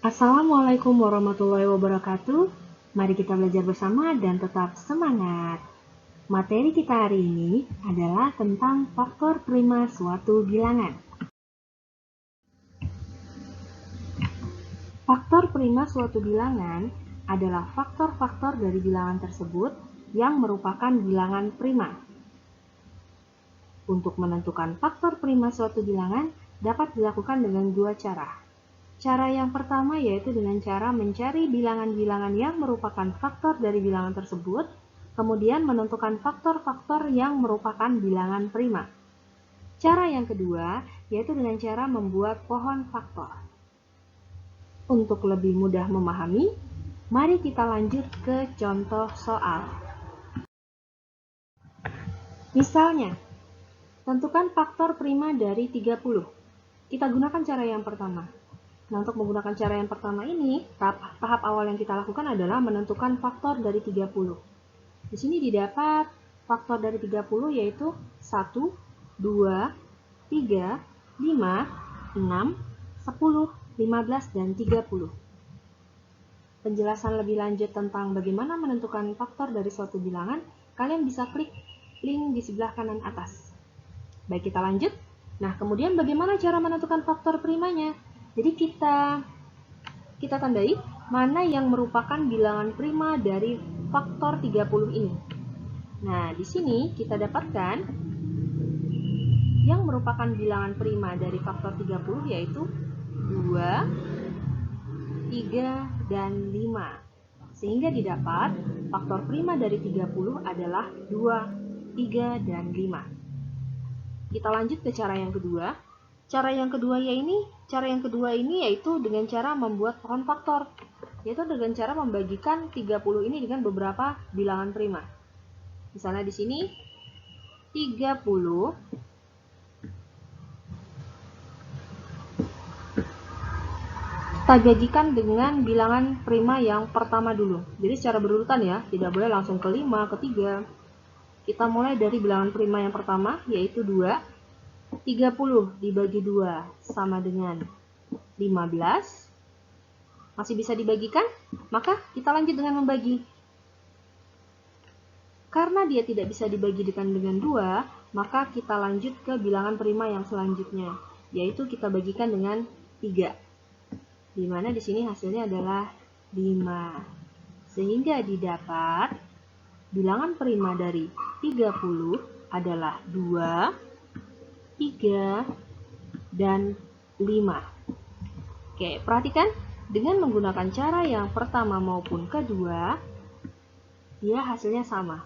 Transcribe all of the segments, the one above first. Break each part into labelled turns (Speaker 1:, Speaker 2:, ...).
Speaker 1: Assalamualaikum warahmatullahi wabarakatuh. Mari kita belajar bersama dan tetap semangat. Materi kita hari ini adalah tentang faktor prima suatu bilangan. Faktor prima suatu bilangan adalah faktor-faktor dari bilangan tersebut yang merupakan bilangan prima. Untuk menentukan faktor prima suatu bilangan dapat dilakukan dengan dua cara. Cara yang pertama yaitu dengan cara mencari bilangan-bilangan yang merupakan faktor dari bilangan tersebut, kemudian menentukan faktor-faktor yang merupakan bilangan prima. Cara yang kedua yaitu dengan cara membuat pohon faktor. Untuk lebih mudah memahami, mari kita lanjut ke contoh soal. Misalnya, tentukan faktor prima dari 30. Kita gunakan cara yang pertama. Nah, untuk menggunakan cara yang pertama ini, tahap awal yang kita lakukan adalah menentukan faktor dari 30. Di sini didapat faktor dari 30 yaitu 1, 2, 3, 5, 6, 10, 15, dan 30. Penjelasan lebih lanjut tentang bagaimana menentukan faktor dari suatu bilangan, kalian bisa klik link di sebelah kanan atas. Baik, kita lanjut. Nah, kemudian bagaimana cara menentukan faktor primanya? Jadi kita tandai mana yang merupakan bilangan prima dari faktor 30 ini. Nah, di sini kita dapatkan yang merupakan bilangan prima dari faktor 30 yaitu 2, 3, dan 5. Sehingga didapat faktor prima dari 30 adalah 2, 3, dan 5. Kita lanjut ke cara yang kedua. Cara yang kedua ini yaitu dengan cara membuat pohon faktor, yaitu dengan cara membagikan 30 ini dengan beberapa bilangan prima. Misalnya di sini 30 kita bagikan dengan bilangan prima yang pertama dulu. Jadi secara berurutan ya, tidak boleh langsung ke 5, ke 3. Kita mulai dari bilangan prima yang pertama yaitu 2. 30 dibagi 2 sama dengan 15. Masih bisa dibagikan? Maka kita lanjut dengan membagi. Karena dia tidak bisa dibagi dengan 2, maka kita lanjut ke bilangan prima yang selanjutnya, yaitu kita bagikan dengan 3. Di mana di sini hasilnya adalah 5. Sehingga didapat bilangan prima dari 30 adalah 2, 3, dan 5. Oke, perhatikan, dengan menggunakan cara yang pertama maupun kedua, dia hasilnya sama.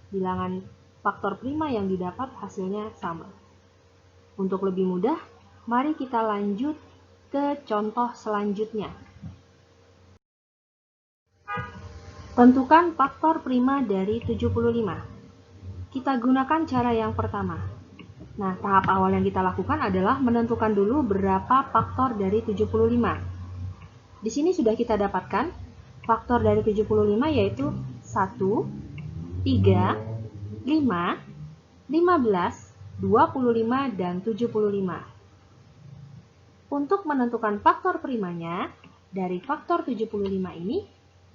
Speaker 1: Bilangan faktor prima yang didapat hasilnya sama. Untuk lebih mudah, mari kita lanjut ke contoh selanjutnya. Tentukan faktor prima dari 75. Kita gunakan cara yang pertama. Nah, tahap awal yang kita lakukan adalah menentukan dulu berapa faktor dari 75. Di sini sudah kita dapatkan faktor dari 75 yaitu 1, 3, 5, 15, 25, dan 75. Untuk menentukan faktor primanya, dari faktor 75 ini,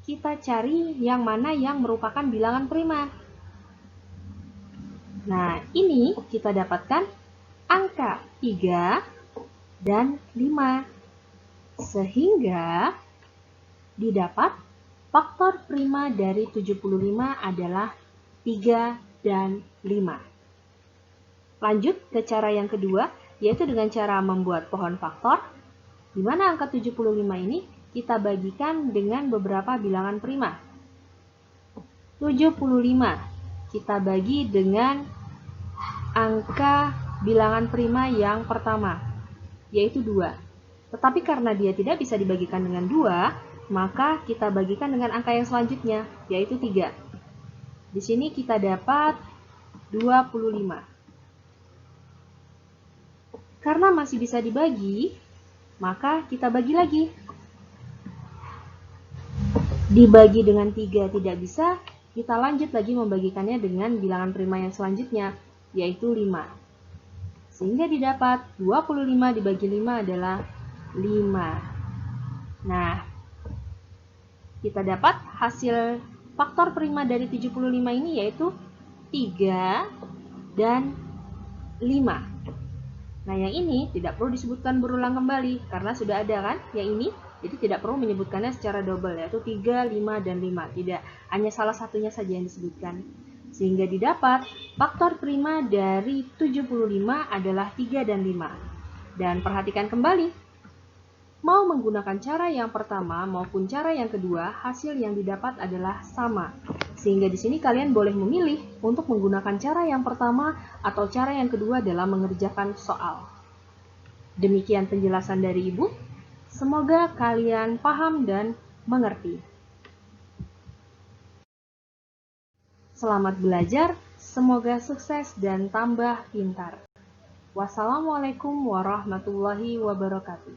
Speaker 1: kita cari yang mana yang merupakan bilangan prima. Nah, ini kita dapatkan angka 3 dan 5. Sehingga didapat faktor prima dari 75 adalah 3 dan 5. Lanjut ke cara yang kedua, yaitu dengan cara membuat pohon faktor, di mana angka 75 ini kita bagikan dengan beberapa bilangan prima. 75 kita bagi dengan angka bilangan prima yang pertama, yaitu 2. Tetapi karena dia tidak bisa dibagikan dengan 2, maka kita bagikan dengan angka yang selanjutnya, yaitu 3. Di sini kita dapat 25. Karena masih bisa dibagi, maka kita bagi lagi. Dibagi dengan 3 tidak bisa, kita lanjut lagi membagikannya dengan bilangan prima yang selanjutnya, yaitu 5. Sehingga didapat 25 dibagi 5 adalah 5. Nah, kita dapat hasil faktor prima dari 75 ini yaitu 3 dan 5. Nah, yang ini tidak perlu disebutkan berulang kembali karena sudah ada kan yang ini. Jadi tidak perlu menyebutkannya secara double, yaitu 3, 5, dan 5. Tidak, hanya salah satunya saja yang disebutkan. Sehingga didapat faktor prima dari 75 adalah 3 dan 5. Dan perhatikan kembali, mau menggunakan cara yang pertama maupun cara yang kedua, hasil yang didapat adalah sama. Sehingga di sini kalian boleh memilih untuk menggunakan cara yang pertama atau cara yang kedua dalam mengerjakan soal. Demikian penjelasan dari Ibu. Semoga kalian paham dan mengerti. Selamat belajar, semoga sukses dan tambah pintar. Wassalamualaikum warahmatullahi wabarakatuh.